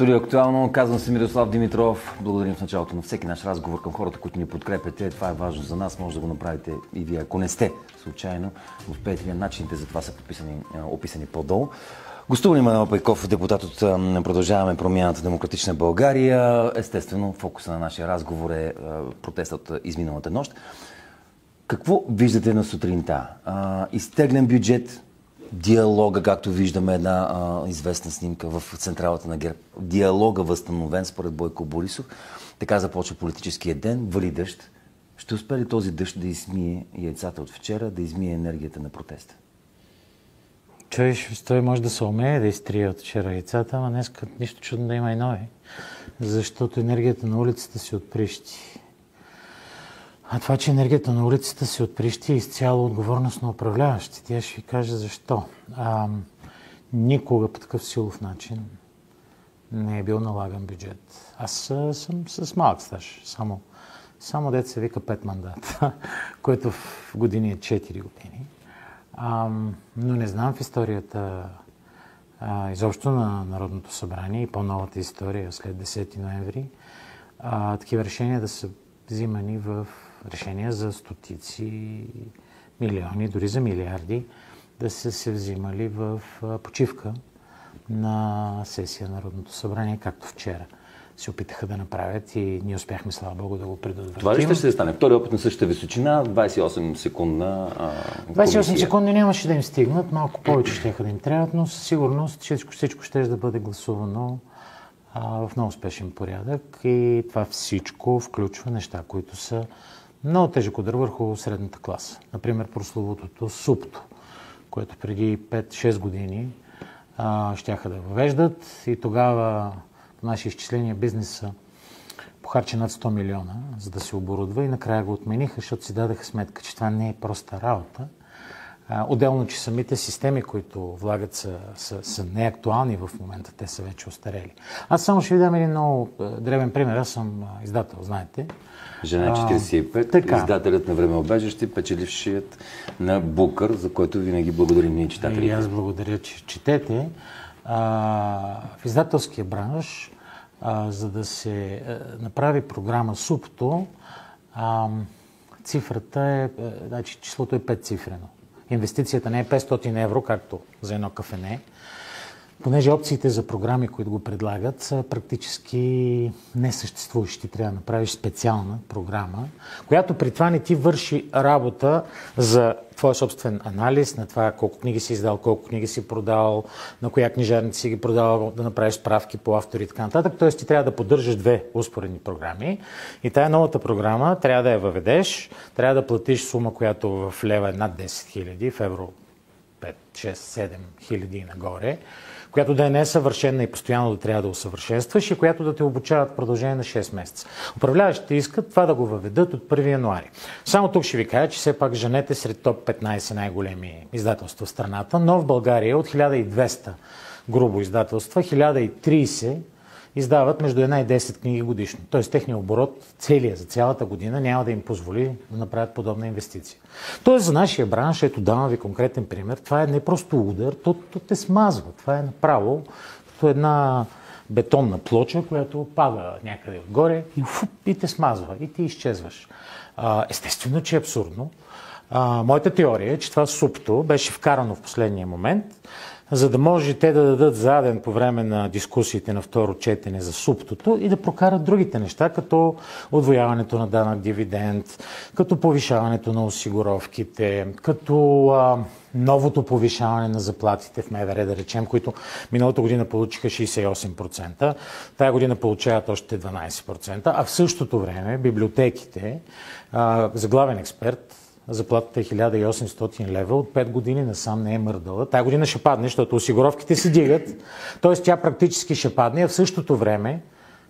Студио Актуално, казвам се Мирослав Димитров. Благодарим в началото на всеки наш разговор към хората, които ни подкрепяте. Това е важно за нас, може да го направите и вие, ако не сте случайно. В Patreon начините за това са описани по-долу. Гостуване Манол Пейков, депутат от Продължаваме промяната Демократична България. Естествено, фокуса на нашия разговор е протестът от изминалата нощ. Какво виждате на сутринта? Изтеглен бюджет, диалога, както виждаме една известна снимка в централата на ГЕРБ. Диалога възстановен според Бойко Борисов. Така започва политическия ден. Вали дъжд. Ще успее ли този дъжд да измие яйцата от вчера, да измие енергията на протеста? Той може да се умее да изтрие от вчера яйцата, ама днес нищо чудно да има и нови. Защото енергията на улицата си отприщи. А това, че енергията на улицата си отприщи, е изцяло отговорност на управляващите. Аз ще ви кажа защо. Никога по такъв силов начин не е бил налаган бюджет. Аз съм с малък стаж. Само дет се вика 5 мандата, което в години е 4 години. Но не знам в историята изобщо на Народното събрание и по-новата история след 10 ноември такива решения да са взимани в решения за стотици милиони, дори за милиарди, да са се взимали в почивка на сесия на Народното събрание, както вчера се опитаха да направят и ние успяхме, слава Богу, да го предотвратим. Това ли ще се стане? Втори опит на същата височина, 28 секундна 28 секунди нямаше да им стигнат, малко повече щеха да им трябват, но със сигурност всичко ще да бъде гласувано в много успешен порядък и това всичко включва неща, които са много тежък удар върху средната класа. Например, прословутото СУПТО, което преди 5-6 години щяха да въвеждат и тогава по наши изчисления бизнеса похарчи над 100 милиона, за да се оборудва и накрая го отмениха, защото си дадаха сметка, че това не е проста работа. Отделно, че самите системи, които влагат, са неактуални в момента, те са вече остарели. Аз само ще ви дам един много древен пример. Аз съм издател, знаете. Жена 45, издателят на Времеобежащи, печелившият на Букър, за който винаги благодарим ние читателите. И аз благодаря, че четете. В издателския бранш, за да се направи програма СУПТО, цифрата е, значи числото е 5-цифрено. Инвестицията не е 500 евро, както за едно кафене, понеже опциите за програми, които го предлагат, са практически несъществуващи. Трябва да направиш специална програма, която при това не ти върши работа за твой собствен анализ на това колко книги си издал, колко книги си продал, на коя книжарница си ги продал, да направиш справки по автори и така нататък. Тоест ти трябва да поддържаш две успоредни програми и тая новата програма трябва да я въведеш, трябва да платиш сума, която в лева е над 10 000, в евро 5, 6, 7 хиляди и нагоре, която да е несъвършена и постоянно да трябва да усъвършенстваш и която да те обучават в продължение на 6 месеца. Управляващите искат това да го въведат от 1 януари. Само тук ще ви кажа, че все пак Жанет е сред топ 15 най-големи издателства в страната, но в България от 1200 грубо издателства, 1030 издават между 1 и 10 книги годишно. Тоест техният оборот за цялата година няма да им позволи да направят подобна инвестиция. Тоест за нашия бранш, ето давам ви конкретен пример, това е не просто удар, то те смазва. Това е направо като една бетонна плоча, която пада някъде отгоре и те смазва, и ти изчезваш. Естествено, че е абсурдно. Моята теория е, че това СУПТО беше вкарано в последния момент, за да може те да дадат заден по време на дискусиите на второ четене за СУПТО и да прокарат другите неща, като отвояването на данък дивиденд, като повишаването на осигуровките, като новото повишаване на заплатите в МВР, да речем, които миналата година получиха 68%, тая година получават още 12%, а в същото време библиотеките, за главен експерт, заплатата е 1800 лева, от 5 години насам не е мърдала. Тая година ще падне, защото осигуровките се дигат, т.е. тя практически ще падне, а в същото време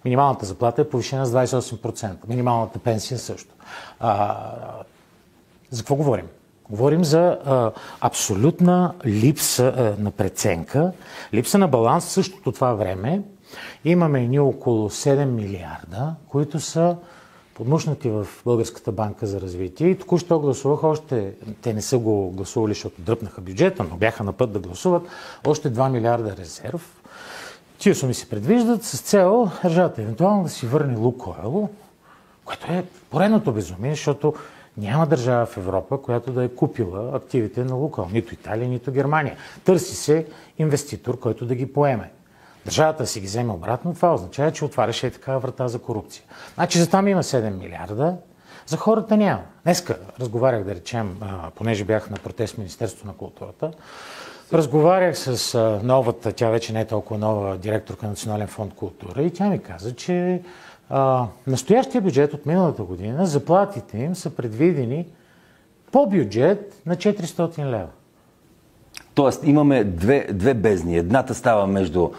минималната заплата е повишена с 28%. Минималната пенсия също. За какво говорим? Говорим за абсолютна липса на преценка, липса на баланс в същото това време. Имаме ни около 7 милиарда, които са подмушнати в Българската банка за развитие и току-що гласуваха още, те не са го гласували, защото дръпнаха бюджета, но бяха на път да гласуват, още 2 милиарда резерв. Тия суми се предвиждат с цел държавата евентуално да си върне Лукойл, което е поредното безумие, защото няма държава в Европа, която да е купила активите на Лукойл. Нито Италия, нито Германия. Търси се инвеститор, който да ги поеме. Държавата си ги вземе обратно, това означава, че отваряше и такава врата за корупция. Значи за там има 7 милиарда, за хората няма. Днеска разговарях, да речем, понеже бях на протест в Министерството на културата, разговарях с новата, тя вече не е толкова нова, директорка на Национален фонд култура и тя ми каза, че настоящия бюджет от миналата година, заплатите им са предвидени по бюджет на 400 лева. Тоест имаме две бездни. Едната става между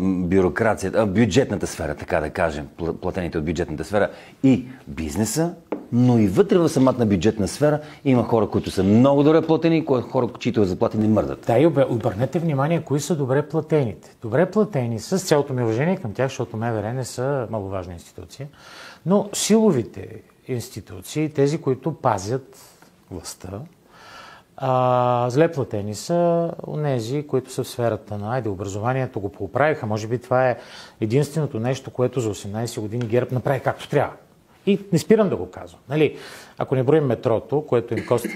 бюрокрацията, бюджетната сфера, така да кажем, платените от бюджетната сфера и бизнеса, но и вътре в самата бюджетна сфера има хора, които са много добре платени и хора, чието заплати не мърдат. Да, и обърнете внимание, кои са добре платените. Добре платени с цялото ми уважение към тях, защото МВР не са маловажна институция, но силовите институции, тези, които пазят властта, зле платени са онези, които са в сферата на образованието го поправиха. Може би това е единственото нещо, което за 18 години ГЕРБ направи както трябва. И не спирам да го казвам. Нали, ако не броим метрото, което им коства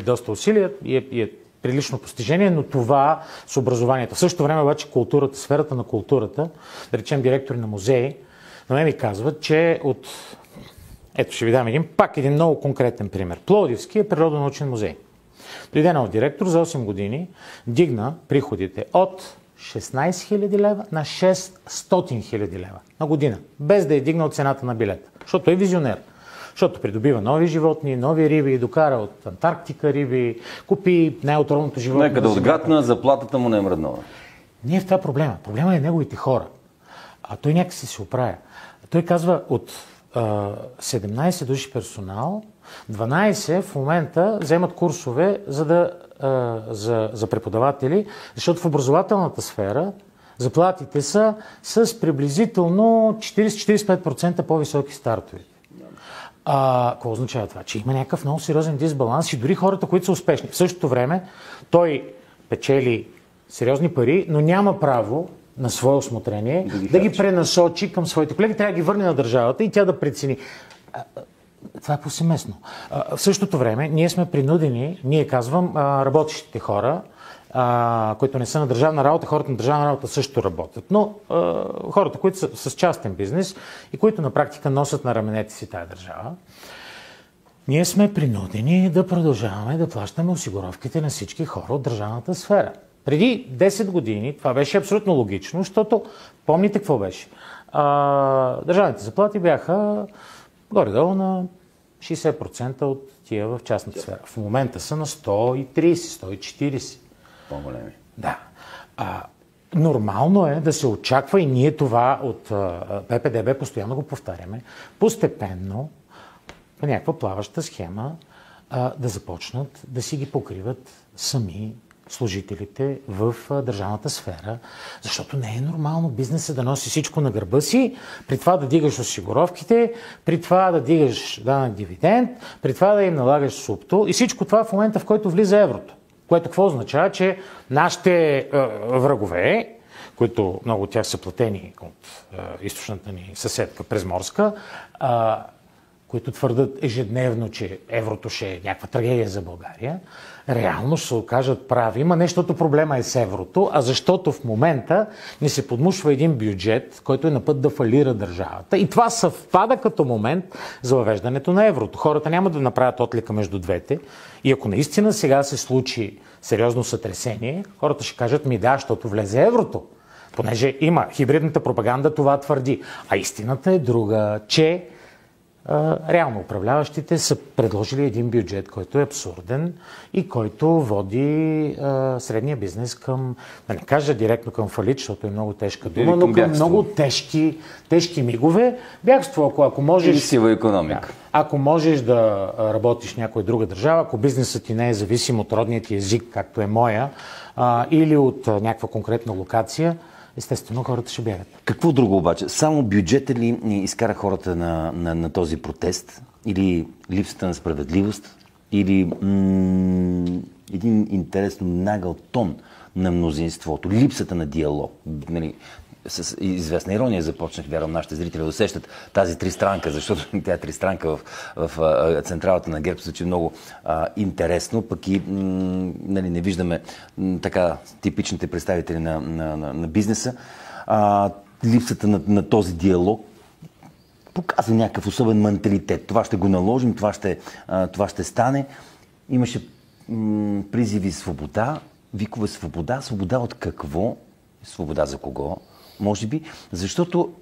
доста усилия и е прилично постижение, но това с образованието. В същото време обаче културата, сферата на културата, да речем директори на музеи, на мен ми казват, че ето ще ви дам един много конкретен пример. Пловдивски е природонаучен музей. Дойде нов директор за 8 години, дигна приходите от 16 000 лева на 600 000 лева на година, без да е дигнал цената на билета. Защото е визионер. Защото придобива нови животни, нови риби, докара от Антарктика риби, купи най-отровното животно. Нека да отгадна, заплатата му не е мръднала. Не е в това проблема. Проблема е неговите хора. А той някакси се оправя. Той казва от 17 души персонал, 12 в момента вземат курсове за преподаватели, защото в образователната сфера заплатите са с приблизително 40-45% по-високи стартове. Какво означава това? Че има някакъв много сериозен дисбаланс и дори хората, които са успешни. В същото време той печели сериозни пари, но няма право на свое усмотрение да ги пренасочи към своите колеги. Трябва да ги върне на държавата и тя да прецени. Това е повсеместно. В същото време ние сме принудени, ние казвам, работещите хора, които не са на държавна работа, хората на държавна работа също работят, но хората, които са с частен бизнес и които на практика носят на раменете си тая държава, ние сме принудени да продължаваме да плащаме осигуровките на всички хора от държавната сфера. Преди 10 години това беше абсолютно логично, защото помните какво беше? Държавните заплати бяха горе-долу на 60% от тия в частната сфера. В момента са на 130-140. По-големи. Да. Нормално е да се очаква и ние това от ППДБ постоянно го повтаряме. Постепенно, по някаква плаваща схема, да започнат да си ги покриват сами служителите в държавната сфера, защото не е нормално бизнеса да носи всичко на гърба си, при това да дигаш осигуровките, при това да дигаш данък дивиденд, при това да им налагаш субто и всичко това в момента, в който влиза еврото. Което какво означава, че нашите врагове, които много от тях са платени от източната ни съседка през Морска, които твърдат ежедневно, че еврото ще е някаква трагедия за България, реално ще се окажат прави. Ма не защото проблема е с еврото, а защото в момента ни се подмушва един бюджет, който е на път да фалира държавата. И това съвпада като момент за въвеждането на еврото. Хората няма да направят отлика между двете. И ако наистина сега се случи сериозно сътресение, хората ще кажат да, защото влезе еврото. Понеже има хибридната пропаганда, това твърди. А истината е друга, че реално управляващите са предложили един бюджет, който е абсурден и който води средния бизнес към, да не кажа директно към фалит, защото е много тежка дума, но към много тежки мигове. Бягство, ако можеш... И сива икономика. Да, ако можеш да работиш в някоя друга държава, ако бизнесът ти не е зависим от родния ти език, както е моя, или от някаква конкретна локация, естествено, хората ще бягат. Какво друго обаче? Само бюджета ли ни изкара хората на този протест? Или липсата на справедливост? Или един интересно нагъл тон на мнозинството, липсата на диалог. Нали, с известна ирония започнах, вярвам, нашите зрители да усещат тази тристранка, защото тя е тристранка в централата на ГЕРБ, звучи много интересно, пък и нали, не виждаме така типичните представители на бизнеса. Липсата на този диалог показва някакъв особен менталитет. Това ще го наложим, това ще стане. Имаше призиви свобода, викове свобода. Свобода от какво? Свобода за кого? Може би. Защото,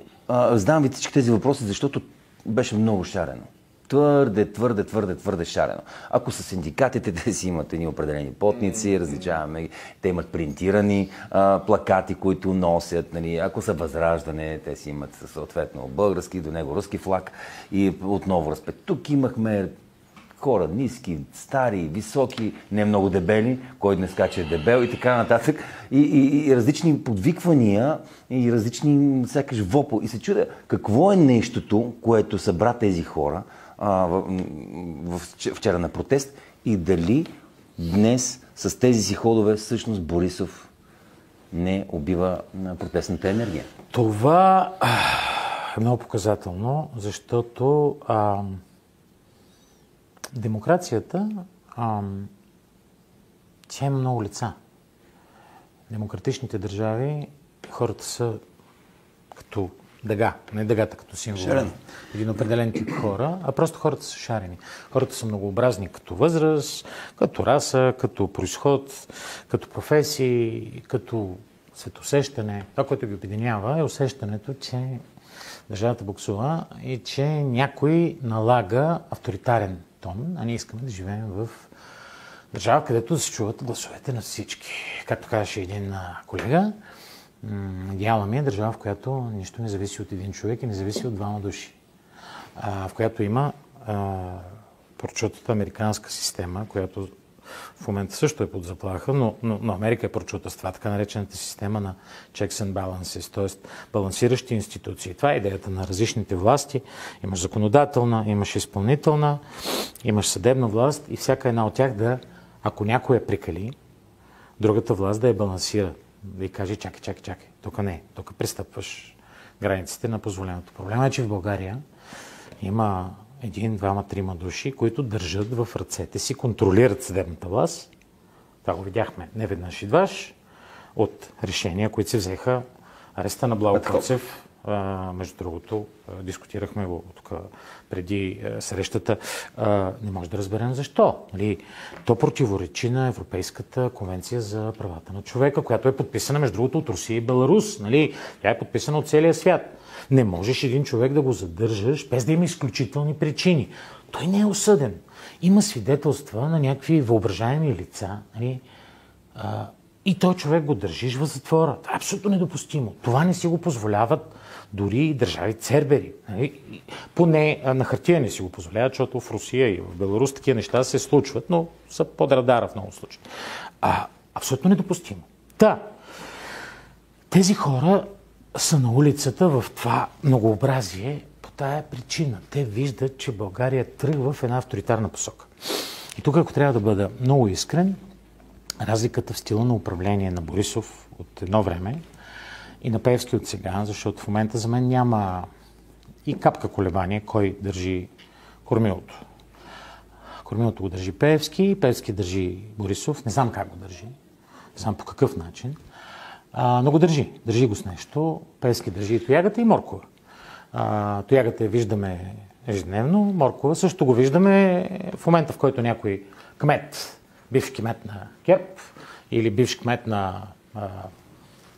задавам ви всички тези въпроси, защото беше много шарено. Твърде шарено. Ако са синдикатите, те си имат едни определени потници, различаваме, те имат принтирани плакати, които носят. Нали. Ако са Възраждане, те си имат съответно български, до него руски флаг и отново разпет. Тук имахме хора ниски, стари, високи, не много дебели, кой днес каче е дебел и така нататък. И различни подвиквания и различни сякаш вопъл. И се чудя какво е нещото, което събра тези хора вчера на протест и дали днес с тези си ходове всъщност Борисов не убива протестната енергия. Това е много показателно, защото демокрацията тя има много лица. Демократичните държави хората са като дъга, не дъгата като символ. Един определен тип хора, а просто хората са шарени. Хората са многообразни като възраст, като раса, като произход, като професии, като светоусещане. Това, което ги обединява, е усещането, че държавата буксува и че някой налага авторитарен тон, а ние искаме да живеем в държава, където да се чуват гласовете на всички. Както казаше един колега, идеална ми е държава, в която нищо не зависи от един човек и не зависи от двама души. В която има прочутата американска система, която в момента също е под заплаха, но Америка е прочута с това, така наречената система на checks and balances, т.е. балансиращи институции. Това е идеята на различните власти. Имаш законодателна, имаш изпълнителна, имаш съдебна власт и всяка една от тях да, ако някой я прекали, другата власт да я балансира. Да й каже, чакай, тук не, тук пристъпваш границите на позволеното. Проблемът е, че в България има 1, 2, 3 души, които държат в ръцете си, контролират съдебната власт. Това го видяхме не веднъж и дваш от решения, които се взеха. Ареста на Благо Коцев, между другото, дискутирахме го тук преди срещата. Не може да разберем защо. То противоречи на Европейската конвенция за правата на човека, която е подписана, между другото, от Русия и Беларус. Тя е подписана от целия свят. Не можеш един човек да го задържаш без да има изключителни причини. Той не е осъден. Има свидетелства на някакви въображаеми лица. И той човек го държиш в затвора. Това е абсолютно недопустимо. Това не си го позволяват дори и държави цербери. Поне на хартия не си го позволяват, защото в Русия и в Беларус такива неща се случват, но са под радара в много случаи. Абсолютно недопустимо. Тези хора са на улицата в това многообразие по тая причина. Те виждат, че България тръгва в една авторитарна посока. И тук, ако трябва да бъда много искрен, разликата в стила на управление на Борисов от едно време и на Пеевски от сега, защото в момента за мен няма и капка колебание кой държи кормилото. Кормилото го държи Пеевски, Пеевски държи Борисов. Не знам как го държи, не знам по какъв начин. Но го държи. Държи го с нещо. Пеевски държи и тоягата и моркова. Тоягата я виждаме ежедневно, моркова също го виждаме в момента, в който някой кмет, бивш кмет на ГЕРБ или бивш кмет на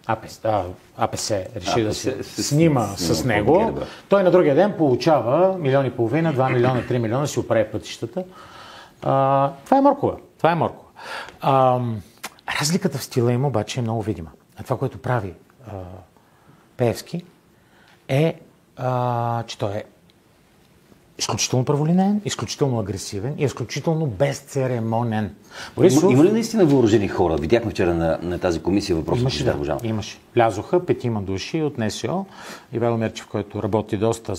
АПС реши да се снима с него. Той на другия ден получава 1,5 милиона, 2 милиона, 3 милиона да си оправи пътищата. Това е моркова. Разликата в стила им обаче е много видима. Това, което прави Пеевски, е, че той е изключително праволинеен, изключително агресивен и изключително безцеремонен. Борисов... Има ли наистина въоръжени хора? Видяхме вчера на тази комисия въпроса. Имаше. Влязоха 5 души от НСО. Ивайло Мирчев, който работи доста в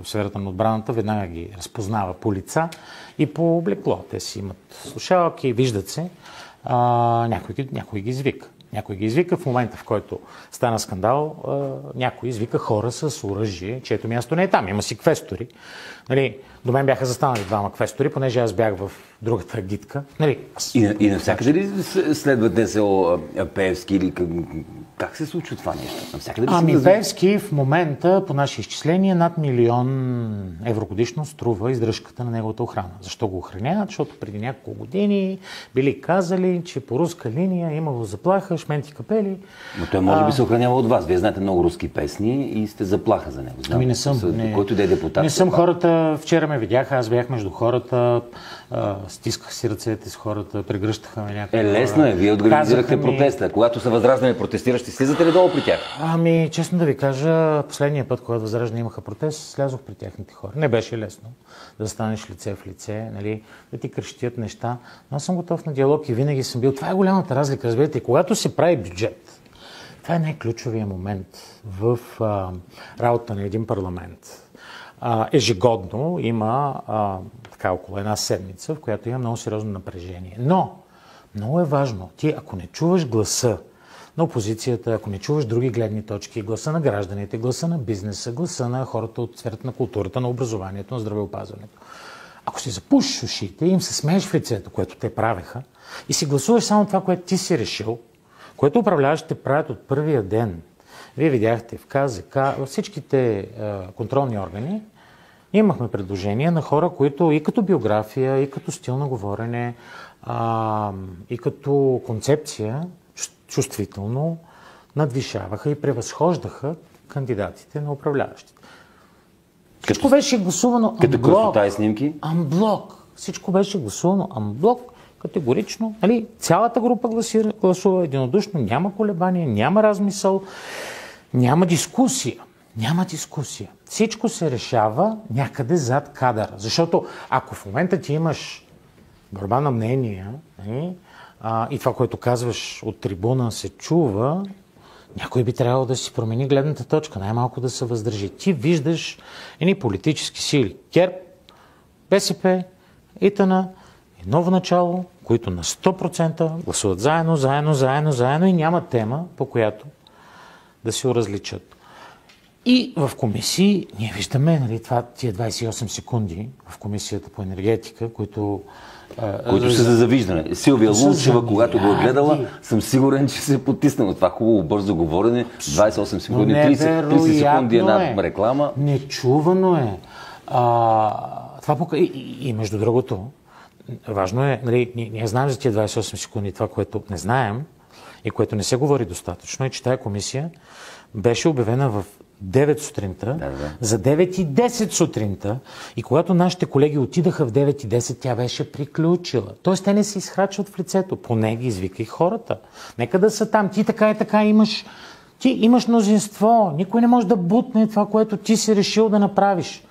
сферата на отбраната, веднага ги разпознава по лица и по облекло. Те си имат слушалки, виждат се. Някой ги извика. Някой ги извика в момента, в който стана скандал, някой извика хора с оръжие, чието място не е там. Има си квестори. Нали, до мен бяха застанали 2 квестори, понеже аз бях в другата агитка. Нали, и навсякъде ли следват ДСО Пеевски или как се случва това нещо? Пеевски в момента, по наши изчисления, над 1 милион евро годишно струва издръжката на неговата охрана. Защо го охраняват? Защото преди няколко години били казали, че по руска линия имало заплаха, шменти капели. Но той може би се охранява от вас. Вие знаете много руски песни и сте заплаха за него. Не съм. Който да е депутат. Не съм хората. Вчера ме видяха, аз бях между хората, стисках си ръцете с хората, прегръщаха ме някакви. Лесно е. Вие организирахте протеста. Когато са възраждани протестиращи, слизате ли долу при тях? Честно да ви кажа, последния път, когато възраждани имаха протест, слязох при тяхните хора. Не беше лесно да станеш лице в лице, нали, да ти крещят неща. Но аз съм готов на диалог и винаги съм бил. Това е голямата разлика, разбирате. Когато се прави бюджет, това е най-ключовия момент в работа на един парламент. Ежегодно има около 1 седмица, в която има много сериозно напрежение. Но много е важно, ти ако не чуваш гласа на опозицията, ако не чуваш други гледни точки, гласа на гражданите, гласа на бизнеса, гласа на хората от сферата на културата, на образованието, на здравеопазването, ако си запушиш ушите и им се смееш в лицето, което те правеха, и си гласуваш само това, което ти си решил, което управляващите правят от първия ден. Вие видяхте в КЗК, във всичките контролни органи, имахме предложения на хора, които и като биография, и като стил на говорене, и като концепция чувствително надвишаваха и превъзхождаха кандидатите на управляващите. Всичко беше гласувано амблок. Като снимки? Амблок. Всичко беше гласувано амблок, категорично. Нали? Цялата група гласува единодушно, няма колебание, няма размисъл, няма дискусия. Няма дискусия. Всичко се решава някъде зад кадъра. Защото ако в момента ти имаш борба на мнения и това, което казваш от трибуна се чува, някой би трябвало да си промени гледната точка, най-малко да се въздържи. Ти виждаш едни политически сили. ГЕРБ, БСП, ИТН и Ново начало, които на 100% гласуват заедно и няма тема, по която да се различат. И в комисии ние виждаме, нали, тия 28 секунди в комисията по енергетика, които са за завиждане. Силвия Лулчева, когато го е гледала, съм сигурен, че се е потиснала. Това хубаво бързо говорене, 28 секунди, 30 секунди една реклама. Нечувано е. И между другото, важно е, нали, ние знаем за тия 28 секунди, това, което не знаем и което не се говори достатъчно, е, че тая комисия беше обявена в 9 сутринта, за 9:10 сутринта и когато нашите колеги отидаха в 9:10, тя беше приключила. Тоест те не се изхрачват в лицето, поне ги извикай хората. Нека да са там. Ти така и така имаш мнозинство. Никой не може да бутне това, което ти си решил да направиш.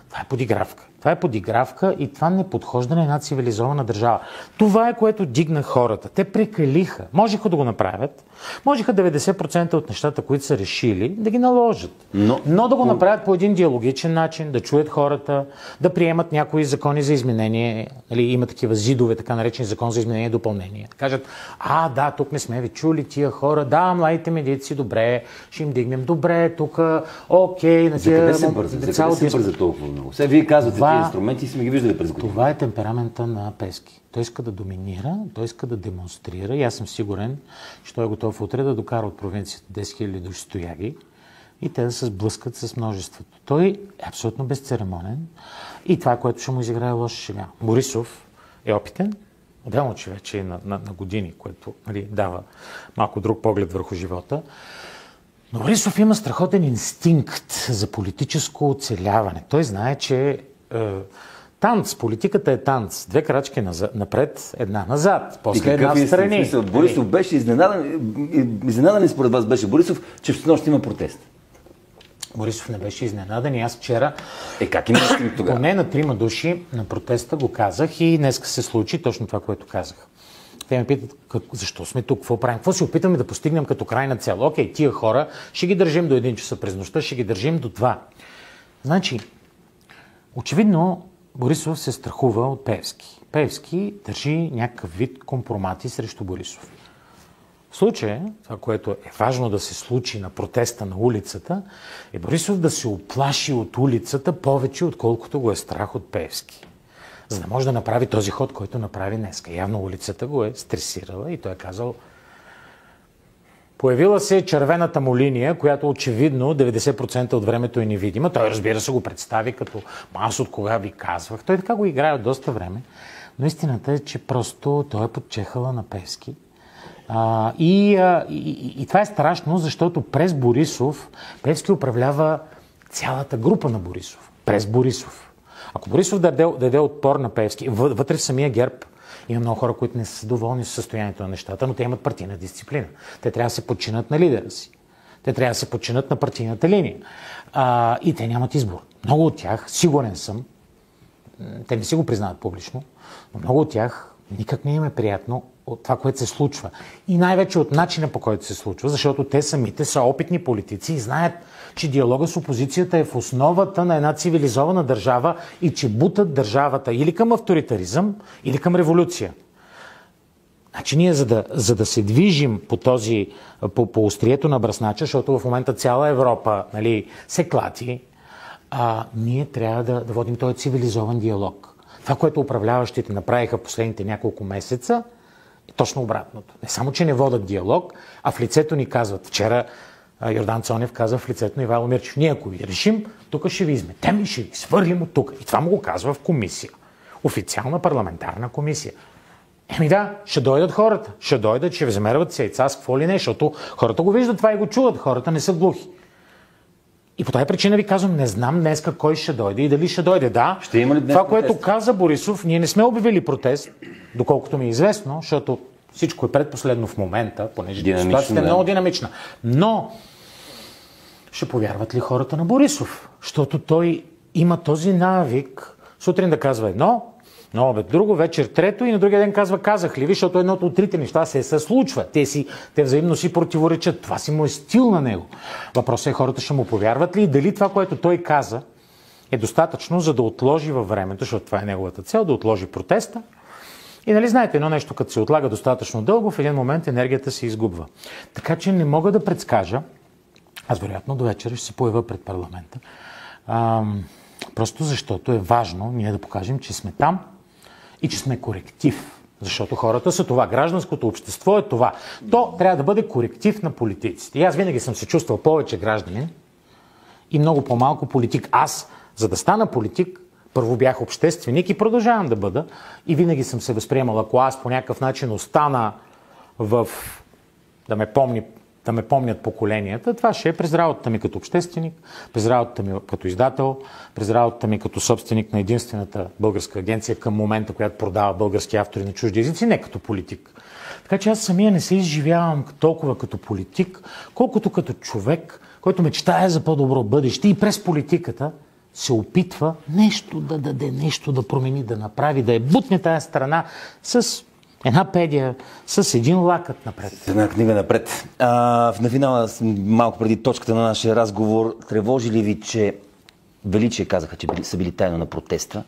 Това е подигравка. Това е подигравка и това не подхожда на една цивилизована държава. Това е, което дигна хората. Те прекалиха. Можеха да го направят. Можеха 90% от нещата, които са решили, да ги наложат. Но да го направят по един диалогичен начин, да чуят хората, да приемат някои закони за изменение. Има такива зидове, така наречени закон за изменение и допълнение. Да кажат, да, тук не сме ви чули тия хора, да, младите медици, добре, ще им дигнем, добре, тук, окей, на тия деца. Къде се бърза толкова много? Сега вие казвате, тези инструменти сме ги виждали през години. Това е темперамента на Пески. Той иска да доминира, той иска да демонстрира и аз съм сигурен, че той е готов утре да докара от провинцията 10 000 души стояги и те да се сблъскат с множеството. Той е абсолютно безцеремонен и това е, което ще му изиграе лоша шега. Борисов е опитен, отделно, че вече е на години, което дава малко друг поглед върху живота. Но Борисов има страхотен инстинкт за политическо оцеляване. Той знае, че танц, политиката е танц. 2 крачки напред, една назад, после една встрани. Борисов беше изненадан според вас беше Борисов, че в снощ има протест. Борисов не беше изненадан и аз вчера как им тогава? поне на 3 души на протеста го казах и днеска се случи точно това, което казах. Те ме питат, защо сме тук, какво правим, какво се опитаме да постигнем като крайна цел. Окей, тия хора ще ги държим до 1 часа през нощта, ще ги държим до 2. Значи, очевидно Борисов се страхува от Пеевски. Пеевски държи някакъв вид компромати срещу Борисов. В случая, това, което е важно да се случи на протеста на улицата, е Борисов да се оплаши от улицата повече, отколкото го е страх от Пеевски. За да може да направи този ход, който направи днеска. Явно улицата го е стресирала и той е казал: появила се червената му линия, която очевидно 90% от времето е невидима. Той, разбира се, го представи като аз от кога ви казвах. Той така го играе от доста време. Но истината е, че просто той е подчехала на Пеевски. И това е страшно, защото през Борисов Пеевски управлява цялата група на Борисов. През Борисов. Ако Борисов даде отпор на Пеевски, вътре в самия ГЕРБ има много хора, които не са доволни с състоянието на нещата, но те имат партийна дисциплина. Те трябва да се подчинят на лидера си. Те трябва да се подчинят на партийната линия. И те нямат избор. Много от тях, сигурен съм, те не си го признават публично, но много от тях никак не им е приятно от това, което се случва. И най-вече от начина, по който се случва, защото те самите са опитни политици и знаят, че диалога с опозицията е в основата на една цивилизована държава и че бутат държавата или към авторитаризъм, или към революция. Значи ние, за да се движим по острието на бръснача, защото в момента цяла Европа, нали, се клати, ние трябва да водим този цивилизован диалог. Това, което управляващите направиха последните няколко месеца, е точно обратното. Не само, че не водят диалог, а в лицето ни казват. Вчера Йордан Цонев каза в лицето на Ивайло Мирчев: ние ако ви решим, тук ще ви изметем и ще ви свърлим от тук. И това му го казва в комисия. Официална парламентарна комисия. Да, ще дойдат хората. Ще дойдат, ще вземерват с яйца, с какво ли не, защото хората го виждат това и го чуват. Хората не са глухи. И по тази причина ви казвам, не знам днеска кой ще дойде и дали ще дойде. Да, ще има ли днес това, протест? което каза Борисов, ние не сме обявили протест, доколкото ми е известно, защото всичко е предпоследно в момента, понеже ситуацията е много динамична. Но ще повярват ли хората на Борисов? Защото той има този навик сутрин да казва едно, на обед друго, вечер трето и на другия ден казва: казах ли ви, защото едното от трите неща се случва. Те взаимно си противоречат. Това си му е стил на него. Въпросът е хората ще му повярват ли и дали това, което той каза, е достатъчно, за да отложи във времето, защото това е неговата цел, да отложи протеста. И нали знаете, едно нещо, като се отлага достатъчно дълго, в един момент енергията се изгубва. Така че не мога да предскажа, аз вероятно до вечера ще се появя пред парламента, просто защото е важно ние да покажем, че сме там и че сме коректив. Защото хората са това. Гражданското общество е това. То трябва да бъде коректив на политиците. И аз винаги съм се чувствал повече гражданин и много по-малко политик. Аз, за да стана политик, първо бях общественик и продължавам да бъда. И винаги съм се възприемал, ако аз по някакъв начин остана да ме помнят поколенията, това ще е през работата ми като общественик, през работата ми като издател, през работата ми като собственик на единствената българска агенция към момента, която продава български автори на чужди езици, не като политик. Така че аз самия не се изживявам толкова като политик, колкото като човек, който мечтае за по-добро бъдеще и през политиката се опитва нещо да даде, нещо да промени, да направи, да бутне тая страна с една педия, с един лакът напред. С една книга напред. На финала, малко преди точката на нашия разговор, тревожи ли ви, че Величие казаха, че са били тайно на протеста?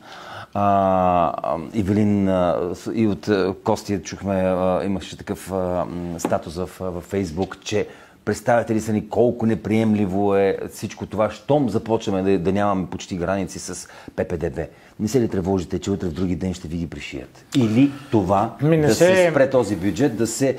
Ивелин и от Костия чухме, имаше такъв статус в Фейсбук, че представете ли са ни колко неприемливо е всичко това, щом започваме да нямаме почти граници с ППДБ. Не се ли тревожите, че утре в други ден ще ви ги пришият? Или това се спре този бюджет, да се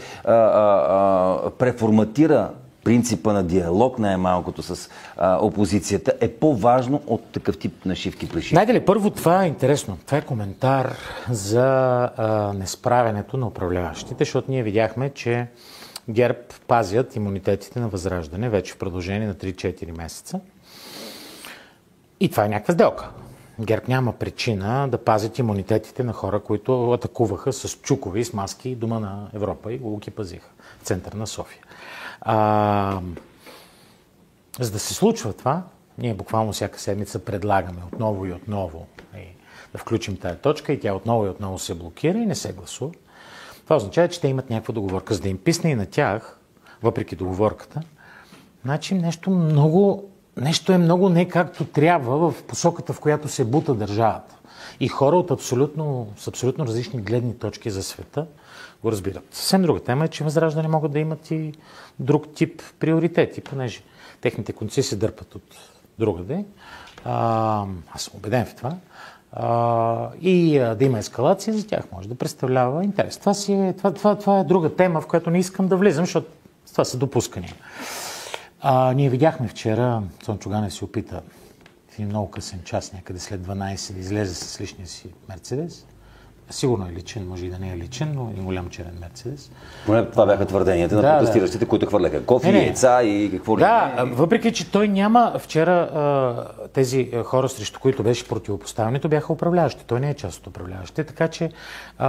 преформатира принципа на диалог най-малкото с опозицията е по-важно от такъв тип нашивки пришивки? Знаете ли, първо това е интересно. Това е коментар за несправянето на управляващите, защото ние видяхме, че ГЕРБ пазят имунитетите на Възраждане вече в продължение на 3-4 месеца. И това е някаква сделка. ГЕРБ няма причина да пазят имунитетите на хора, които атакуваха с чукове и с маски Дома на Европа и го пазиха в център на София. За да се случва това, Ние буквално всяка седмица предлагаме отново и отново да включим тая точка и тя отново и отново се блокира и не се гласува. Това означава, че те имат някаква договорка. За да им писне и на тях, въпреки договорката, значи нещо е много не както трябва в посоката, в която се бута държавата. И хора с абсолютно различни гледни точки за света го разбират. Съвсем друга тема е, че Възраждане могат да имат и друг тип приоритети, понеже техните конци се дърпат от другаде. Аз съм убеден в това. Да има ескалация, за тях може да представлява интерес. Това е друга тема, в която не искам да влизам, защото това са допускания. Ние видяхме вчера, Цончо Ганев се опита в един много късен час, някъде след 12, да излезе с личния си Мерцедес. Сигурно е личен, може и да не е личен, но е голям черен Мерцедес. Поне това бяха твърденията на протестиращите, които хвърляха кофи, яйца и какво ли. Въпреки че той няма вчера тези хора, срещу които беше противопоставянето, бяха управляващи. Той не е част от управляващите, така че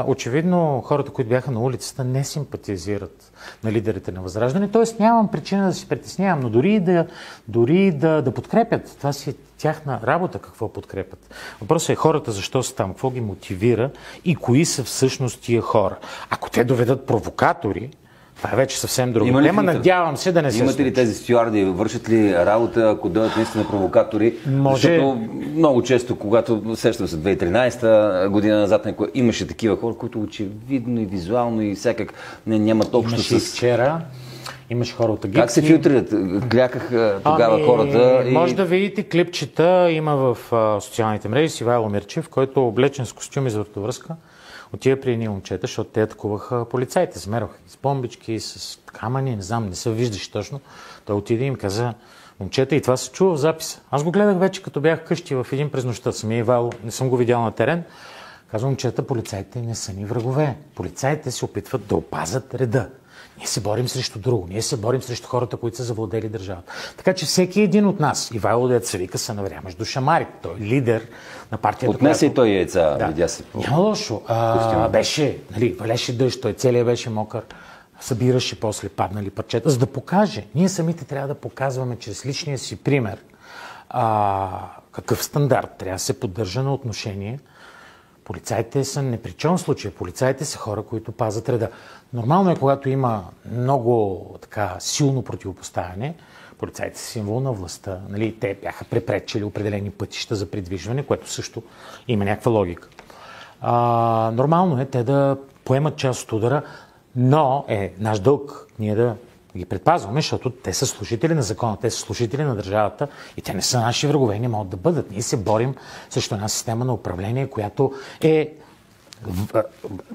очевидно хората, които бяха на улицата, не симпатизират на лидерите на Възраждане. Тоест нямам причина да се притеснявам, но дори да подкрепят. Това си е тяхна работа, какво подкрепят. Въпросът е хората защо са там, какво ги мотивира и кои са всъщност тия хора. Ако те доведат провокатори, това е вече съвсем друга тема. Надявам се да не се случи. Имате ли тези стюарди, вършат ли работа, ако дойдат наистина провокатори? Защото много често, когато сещам се 2013 година назад, имаше такива хора, които очевидно и визуално и всякак нямат общо с... Имаше вчера. Имаш хора от Агитски. Как се филтрират? Кляках тогава хората. Може да видите клипчета, има в социалните мрежи с Ивайло Мирчев, който облечен с костюми за вратовръзка, отива при едни момчета, защото те атакуваха полицаите. Замерваха с бомбички, с камъни, не знам, не се виждаше точно. Той отиде и им каза, момчета, и това се чува в записа. Аз го гледах вече, като бях къщи в един през нощта. Самия Ивайло, не съм го видял на терен. Казвам, момчета, полицаите не са ни врагове. Полицаите се опитват да опазят реда. Ние се борим срещу друго. Ние се борим срещу хората, които са завладели държавата. Така че всеки един от нас, Ивайло деца вика, се навря между шамарите. Той е лидер на партията. Отнесе и той яйца, видя се. Няма лошо. Валеше дъжд, той целият беше мокър. Събираше после паднали парчета, за да покаже. Ние самите трябва да показваме чрез личния си пример какъв стандарт трябва да се поддържа на отношение. Полицаите са непричон случай. Полицаите са хора, които пазят реда. Нормално е, когато има много силно противопоставяне, полицаите са символ на властта. Те бяха препречили определени пътища за придвижване, което също има някаква логика. Нормално е те да поемат част от удара, но е наш дълг ние да ги предпазваме, защото те са служители на закона, те са служители на държавата и те не са наши врагове, не могат да бъдат. Ние се борим срещу една система на управление, която е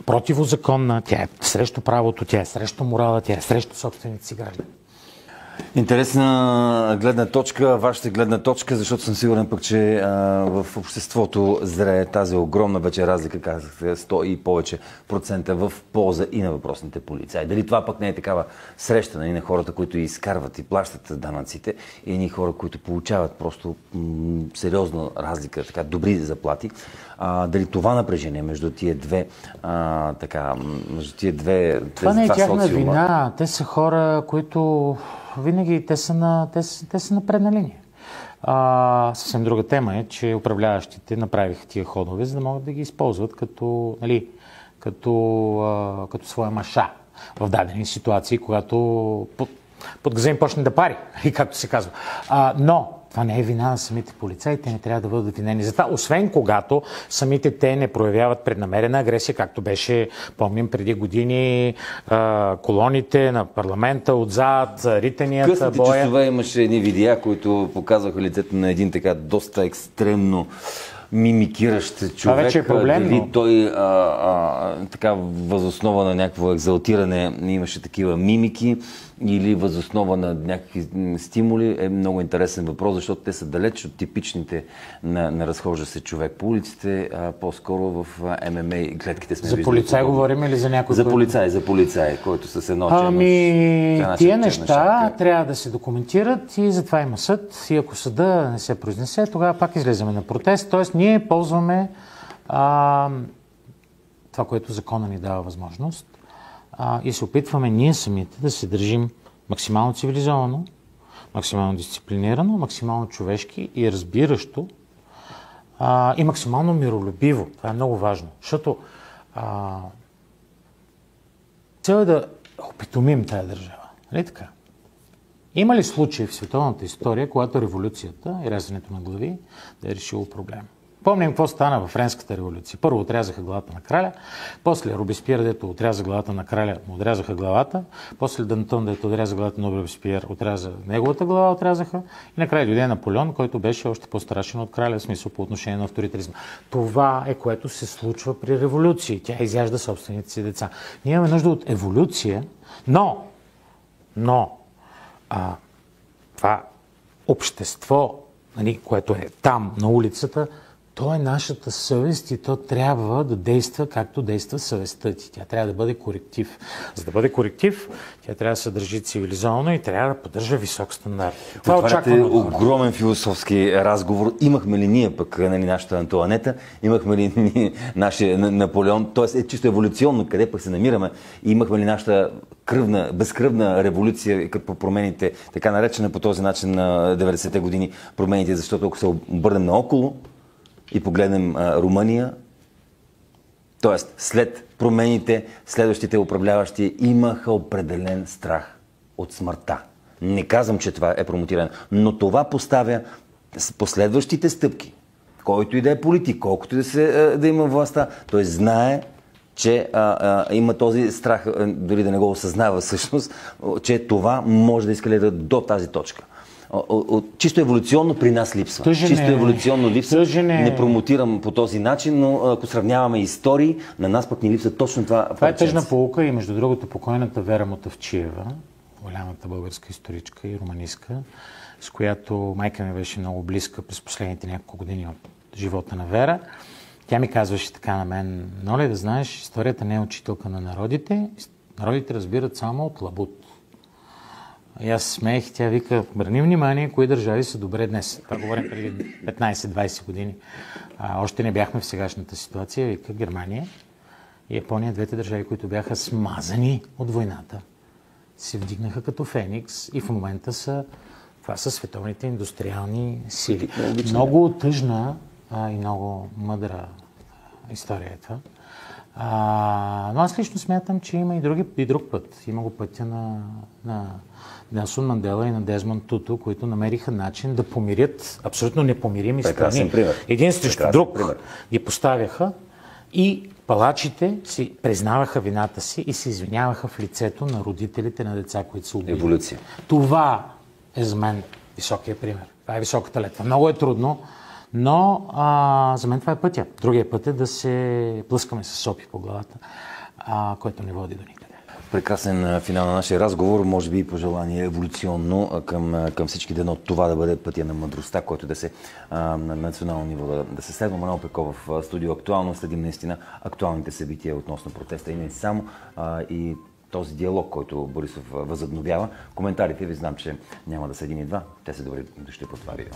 противозаконна, тя е срещу правото, тя е срещу морала, тя е срещу собствените си граждани. Интересна гледна точка, вашата гледна точка, защото съм сигурен пък, че в обществото зрее тази огромна вече разлика, казахте, 100 и повече процента в полза и на въпросните полицаи. Дали това пък не е такава среща на хората, които изкарват и плащат данъците, и едни хора, които получават просто сериозна разлика, така добри заплати. Дали това напрежение между тия две това не е тяхна вина. Те са хора, които винаги те са на предна линия. Съвсем друга тема е, че управляващите направиха тия ходове, за да могат да ги използват като своя маша в дадени ситуации, когато подгазен почне да пари, както се казва. Но това не е вина на самите полицаи, те не трябва да бъдат винени за това, освен когато самите те не проявяват преднамерена агресия, както беше, помним, преди години колоните на парламента отзад, ританията, късните боя. Часове имаше едни видеа, които показваха лицето на един така доста екстремно мимикиращ човек. Това вече е проблемно. Дали той така възоснова на някакво екзалтиране имаше такива мимики или възоснова на някакви стимули, е много интересен въпрос, защото те са далеч от типичните на разхожда се човек по улиците, по-скоро в ММА клетките сме виждали. За полицай говорим или за някой? За полицай, който с едно тия неща трябва да се документират и затова има съд. И ако съда не се произнесе, тогава пак излеземе на протест. Тоест ние ползваме това, което закона ни дава възможност и се опитваме ние самите да се държим максимално цивилизовано, максимално дисциплинирано, максимално човешки и разбиращо и максимално миролюбиво. Това е много важно, защото цел е да опитомим тая държава. Нали така? Има ли случаи в световната история, когато революцията и рязането на глави да е решило проблем? Помним какво стана във Френската революция. Първо отрязаха главата на краля, после Робеспиер, дето отряза главата на краля, му отрязаха главата, после Дантон, дето отряза главата на Робеспиер, отряза неговата глава, отрязаха и накрая дойде Наполеон, който беше още по-страшен от краля, в смисъл по отношение на авторитаризма. Това е което се случва при революции. Тя изяжда собствените си деца. Ние имаме нужда от еволюция, но това общество, нали, което е там, на улицата, то е нашата съвест и то трябва да действа както действа съвестта ти. Тя трябва да бъде коректив. За да бъде коректив, тя трябва да се държи цивилизовано и трябва да поддържа висок стандарт. Това очакваме. Огромен философски разговор. Имахме ли ние пък нашата Антоанета? Имахме ли нашия Наполеон? Тоест е чисто еволюционно, къде пък се намираме? Имахме ли нашата безкръвна революция, като промените, така наречена по този начин на 90-те години промените, защото ако се обърнем наоколо и погледнем Румъния, т.е. след промените, следващите управляващи имаха определен страх от смъртта. Не казвам, че това е промотирано, но това поставя последващите стъпки. Който и да е политик, колкото да има властта, той знае, че има този страх, дори да не го осъзнава всъщност, че това може да ескалира до тази точка. Чисто еволюционно при нас липсва. Чисто еволюционно липсва. Не промотирам по този начин, но ако сравняваме истории, на нас пък ни липсва точно това. Това е тъжна поука и между другото покойната Вера Мутафчиева, голямата българска историчка и романистка, с която майка ми беше много близка през последните няколко години от живота на Вера. Тя ми казваше така на мен: "Моля да знаеш, историята не е учителка на народите. Народите разбират само от лабут." И аз смеех и тя вика: "Обърни внимание, кои държави са добре днес." Това говорим преди 15-20 години. Още не бяхме в сегашната ситуация. Вика Германия и Япония, двете държави, които бяха смазани от войната, се вдигнаха като феникс и в момента това са световните индустриални сили. Много тъжна и много мъдра история е това. Но аз лично смятам, че има и друг път. Има го пътя на Нелсон Мандела и на Дезмонд Туту, които намериха начин да помирят абсолютно непомирими страни. Един срещу друг ги поставяха и палачите си признаваха вината си и се извиняваха в лицето на родителите на деца, които са убили. Еволюция. Това е за мен високия пример. Това е високата летва. Много е трудно, но за мен това е пътя. Другия път е да се плъскаме с сопи по главата, което не води до никъде. Прекрасен финал на нашия разговор, може би и пожелание еволюционно към всички дано това да бъде пътя на мъдростта, който да се на национално ниво да се следва. Манол Пеков в студио Актуално. Следим наистина актуалните събития относно протеста и не само и този диалог, който Борисов възобновява. Коментарите ви знам, че няма да са един и два. Те са добри дошли по това видео.